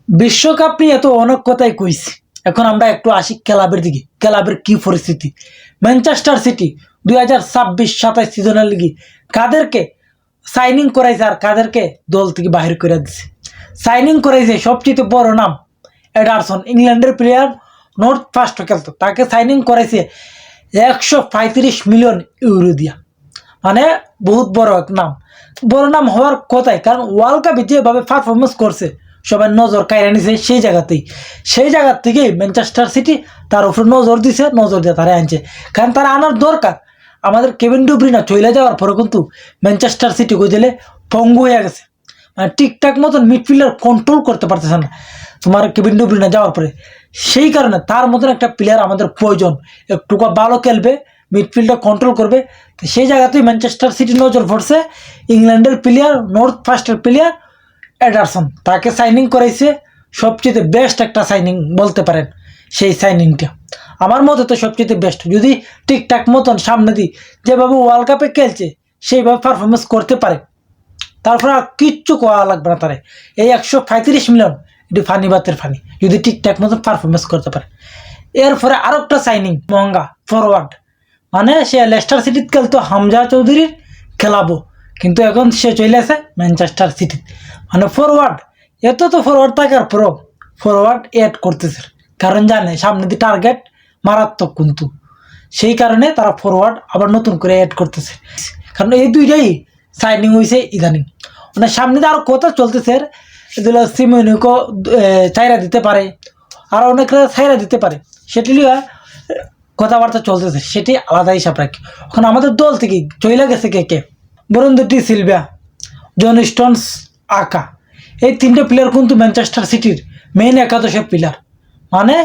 বিশ্বকাপ নিয়ে এত অনেক কথাই কইছি। এখন আমরা একটু আসি ক্লাবের দিকে। ক্লাবের কি পরিস্থিতি? ম্যানচেস্টার সিটি 2026-27 সিজনের লিগে কাদেরকে সাইনিং করাইছে আর কাদেরকে দল থেকে বাহির করে দিছে। সাইনিং করাইছে সবচেয়ে বড় নাম এডারসন, ইংল্যান্ডের প্লেয়ার, নর্থ ফার্স্ট খেলতো, তাকে সাইনিং করাইছে 135 মিলিয়ন ইউরো দিয়া। মানে বহুত বড় এক নাম, বড় নাম হওয়ার কথাই, কারণ ওয়ার্ল্ড কাপে যেভাবে পারফরমেন্স করছে সবাই নজর কায়রা নিছে। সেই জায়গা থেকেই ম্যানচেস্টার সিটি তার উপর নজর দিছে, নজর দিয়ে তারা আনছে, কারণ তারা আনার দরকার। আমাদের কেভিন ডি ব্রুইনে চলে যাওয়ার পরে কিন্তু ম্যানচেস্টার সিটি দিলে পঙ্গু হয়ে গেছে, মানে ঠিকঠাক মতন মিডফিল্ডার কন্ট্রোল করতে পারতেছে না তোমার কেভিন ডি ব্রুইনে যাওয়ার পরে। সেই কারণে তার মতন একটা প্লেয়ার আমাদের প্রয়োজন, একটু ভালো খেলবে, মিডফিল্ডটা কন্ট্রোল করবে। তো সেই জায়গাতেই ম্যানচেস্টার সিটি নজর পড়ছে ইংল্যান্ডের প্লেয়ার, নর্থ ফার্স্টের প্লেয়ার এডারসন, তাকে সাইনিং করাইছে। সবচেয়ে বেস্ট একটা সাইনিং বলতে পারেন সেই সাইনিংটা, আমার মতে তো সবচেয়ে বেস্ট। যদি ঠিকঠাক মতন সামনে দিই, যেভাবে ওয়ার্ল্ড কাপে খেলছে সেইভাবে পারফরমেন্স করতে পারে, তারপর আর কিচ্ছু করা লাগবে না তারে। এই 135 মিলিয়ন এটি ফানি বাতের ফানি, যদি ঠিকঠাক মতন পারফরমেন্স করতে পারে। এরপরে আরও একটা সাইনিং মহঙ্গা ফরওয়ার্ড, মানে সে লেস্টার সিটিতে খেলতো, হামজা চৌধুরীর খেলাবো, কিন্তু এখন সে চলে আসে ম্যানচেস্টার সিটি। মানে ফরওয়ার্ড, এত তো ফরওয়ার্ড থাকার পরও ফরওয়ার্ড অ্যাড করতেছে, কারণ জানে সামনে দিয়ে টার্গেট মারাত্মক, কিন্তু সেই কারণে তারা ফরওয়ার্ড আবার নতুন করে অ্যাড করতেছে। কারণ এই দুইটাই সাইনিং হয়েছে ইদানিং, মানে সামনে দিয়ে আরও কথা চলতেছে। এগুলো সিমোনিকে চাইরা দিতে পারে, আর অনেকরা চাইরা দিতে পারে, সেটি কথাবার্তা চলতেছে, সেটি আলাদা হিসাব রাখি। এখন আমাদের দল থেকে চলে গেছে কে Bernardo Silva, John Stones, Ake, এই তিনটে প্লেয়ার কিন্তু ম্যানচেস্টার সিটির মেইন একাদশের প্লেয়ার, মানে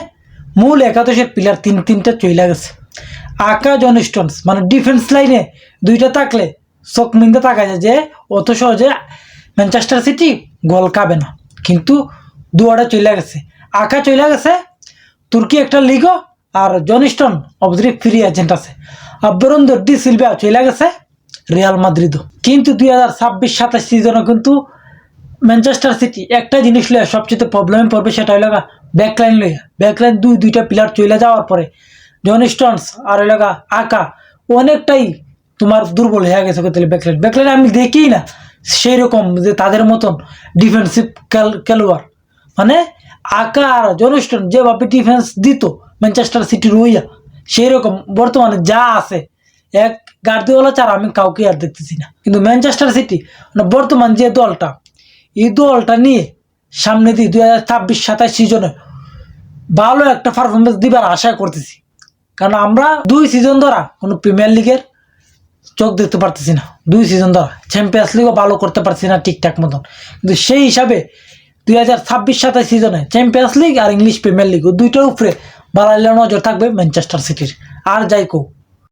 মূল একাদশের প্লেয়ার তিনটা চলে গেছে। আকা, জন স্টোনস, মানে ডিফেন্স লাইনে দুইটা থাকলে চোখ মিনতে থাকা যায় যে অত সহজে ম্যানচেস্টার সিটি গোল খাবে না, কিন্তু দুয়ারে চলে গেছে। আকা চলে গেছে তুর্কি একটা লিগও, আর জন স্টোন অবশ্যই ফ্রি এজেন্ট আছে। আর বরুণ ডি সিলভা চলে গেছে রিয়াল মাদ্রিদও। কিন্তু 2026-27 সিজনে কিন্তু ম্যানচেস্টার সিটি একটা জিনিস লইয়া সবচেয়ে প্রবলেমে পড়বে, সেটা হইল ব্যাকলাইন লইয়া। ব্যাকলাইন দুইটা প্লেয়ার চলে যাওয়ার পরে জন স্টোনস আর হইল আকা অনেকটাই তোমার দুর্বল হয়ে গেছে। ব্যাকলাইন আমি দেখি না সেই রকম যে তাদের মতন ডিফেন্সিভ খেলোয়াড়, মানে আকা আর জন স্টোন যেভাবে ডিফেন্স দিত ম্যানচেস্টার সিটির হইয়া, সেই রকম বর্তমানে যা আছে এক গার্দিওলা ছাড়া আমি কাউকে আর দেখতেছি না। কিন্তু ম্যানচেস্টার সিটি মানে বর্তমান যে দলটা, এই দলটা নিয়ে সামনে দিয়ে 2026-27 সিজনে ভালো একটা পারফরমেন্স দিবার আশা করতেছি, কারণ আমরা 2 সিজন ধরা কোনো প্রিমিয়ার লিগের চোখ দেখতে পারতেছি না। 2 সিজন ধরা চ্যাম্পিয়ন্স লিগও ভালো করতে পারছি না ঠিকঠাক মতন, কিন্তু সেই হিসাবে 2026-27 সিজনে চ্যাম্পিয়ন্স লিগ আর ইংলিশ প্রিমিয়ার লিগ দুইটার উপরে ভালো নজর থাকবে ম্যানচেস্টার সিটির। আর যাই কো